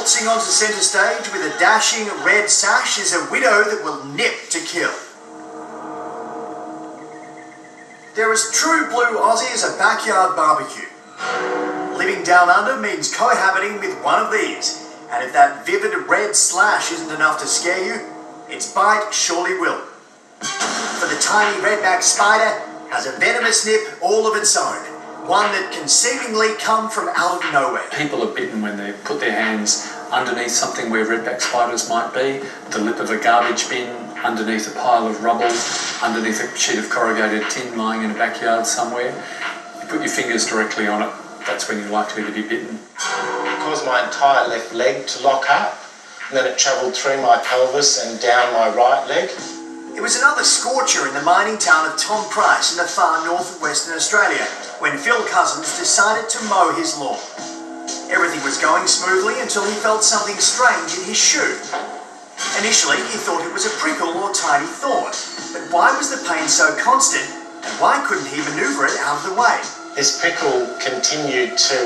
Waltzing onto centre stage with a dashing red sash is a widow that will nip to kill. They're as true blue Aussie as a backyard barbecue. Living down under means cohabiting with one of these, and if that vivid red slash isn't enough to scare you, its bite surely will. For the tiny redback spider has a venomous nip all of its own, one that can seemingly come from out of nowhere. People are bitten when they put their hands underneath something where redback spiders might be, the lip of a garbage bin, underneath a pile of rubble, underneath a sheet of corrugated tin lying in a backyard somewhere. You put your fingers directly on it, that's when you're likely to be bitten. It caused my entire left leg to lock up, and then it travelled through my pelvis and down my right leg. It was another scorcher in the mining town of Tom Price in the far north of Western Australia when Phil Cousins decided to mow his lawn. Everything was going smoothly until he felt something strange in his shoe. Initially, he thought it was a prickle or tiny thorn, but why was the pain so constant, and why couldn't he manoeuvre it out of the way? This prickle continued to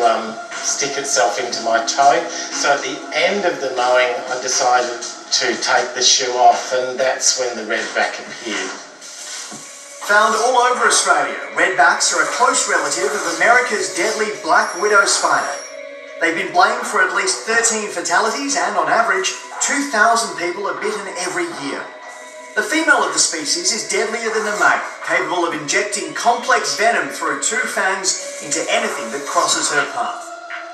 stick itself into my toe, so at the end of the mowing I decided to take the shoe off, and that's when the redback appeared. Found all over Australia, redbacks are a close relative of America's deadly black widow spider. They've been blamed for at least 13 fatalities, and on average 2,000 people are bitten every year. The female of the species is deadlier than the male, capable of injecting complex venom through two fangs into anything that crosses her path.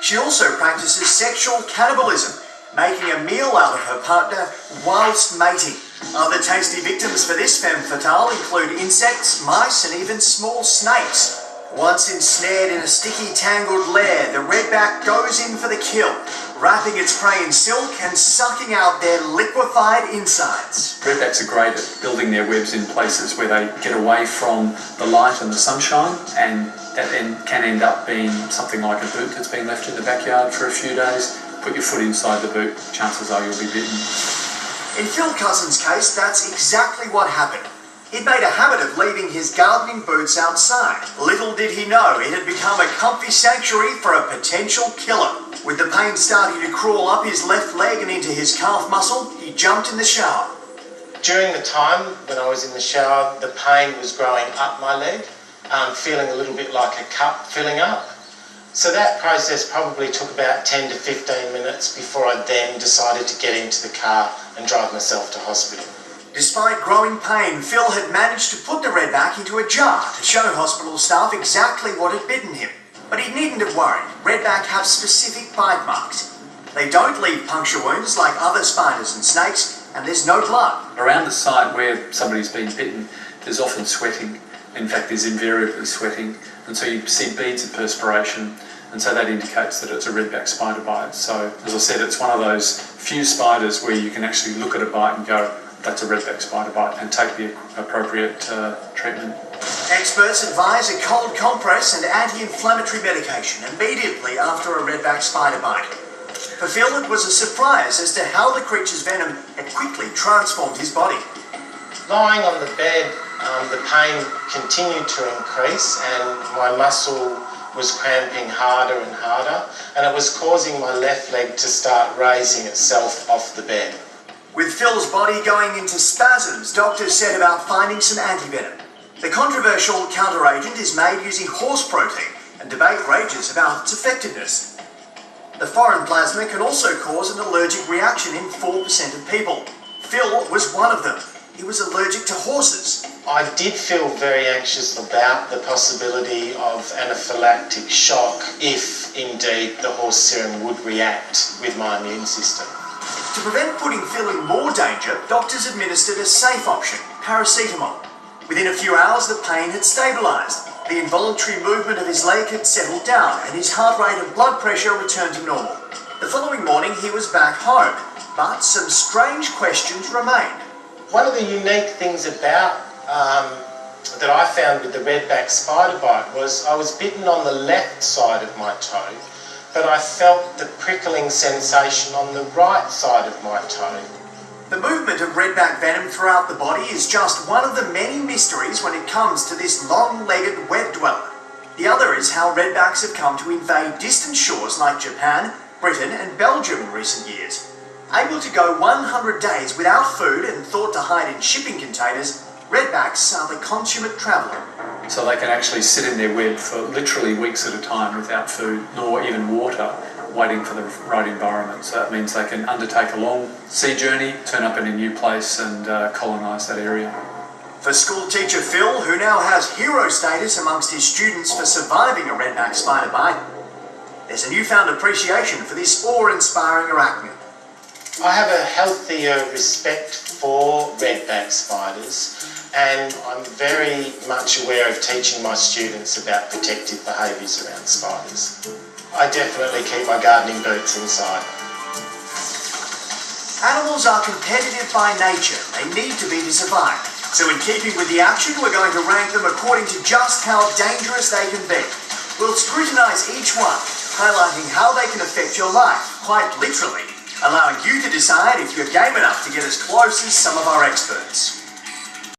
She also practices sexual cannibalism, making a meal out of her partner whilst mating. Other tasty victims for this femme fatale include insects, mice, and even small snakes. Once ensnared in a sticky, tangled lair, the redback goes in for the kill, wrapping its prey in silk and sucking out their liquefied insides. Redbacks are great at building their webs in places where they get away from the light and the sunshine, and that then can end up being something like a boot that's been left in the backyard for a few days. Put your foot inside the boot, chances are you'll be bitten. In Phil Cousins' case, that's exactly what happened. He'd made a habit of leaving his gardening boots outside. Little did he know it had become a comfy sanctuary for a potential killer. With the pain starting to crawl up his left leg and into his calf muscle, he jumped in the shower. During the time when I was in the shower, the pain was growing up my leg, feeling a little bit like a cup filling up. So that process probably took about 10 to 15 minutes before I then decided to get into the car and drive myself to hospital. Despite growing pain, Phil had managed to put the redback into a jar to show hospital staff exactly what had bitten him. But he needn't have worried. Redback have specific bite marks. They don't leave puncture wounds like other spiders and snakes, and there's no blood. Around the site where somebody's been bitten, there's often sweating. In fact, there's invariably sweating, and so you see beads of perspiration, and so that indicates that it's a redback spider bite. So, as I said, it's one of those few spiders where you can actually look at a bite and go, that's a redback spider bite, and take the appropriate treatment. Experts advise a cold compress and anti-inflammatory medication immediately after a redback spider bite. For Phil, it was a surprise as to how the creature's venom had quickly transformed his body. Lying on the bed, the pain continued to increase, and my muscle was cramping harder and harder, and it was causing my left leg to start raising itself off the bed. With Phil's body going into spasms, doctors set about finding some antivenom. The controversial counteragent is made using horse protein, and debate rages about its effectiveness. The foreign plasma can also cause an allergic reaction in 4% of people. Phil was one of them. He was allergic to horses. I did feel very anxious about the possibility of anaphylactic shock if indeed the horse serum would react with my immune system. To prevent putting Phil in more danger, doctors administered a safe option, paracetamol. Within a few hours, the pain had stabilised. The involuntary movement of his leg had settled down, and his heart rate and blood pressure returned to normal. The following morning, he was back home, but some strange questions remained. One of the unique things about that I found with the redback spider bite was I was bitten on the left side of my toe, but I felt the prickling sensation on the right side of my toe. The movement of redback venom throughout the body is just one of the many mysteries when it comes to this long-legged web dweller. The other is how redbacks have come to invade distant shores like Japan Britain and Belgium in recent years. Able to go 100 days without food and thought to hide in shipping containers, redbacks are the consummate traveller. So they can actually sit in their web for literally weeks at a time without food, nor even water, waiting for the right environment. So that means they can undertake a long sea journey, turn up in a new place and colonise that area. For school teacher Phil, who now has hero status amongst his students for surviving a redback spider bite, there's a newfound appreciation for this awe-inspiring arachnid. I have a healthier respect for redback spiders, and I'm very much aware of teaching my students about protective behaviours around spiders. I definitely keep my gardening boots inside. Animals are competitive by nature. They need to be to survive. So in keeping with the action, we're going to rank them according to just how dangerous they can be. We'll scrutinise each one, highlighting how they can affect your life, quite literally, allowing you to decide if you're game enough to get as close as some of our experts.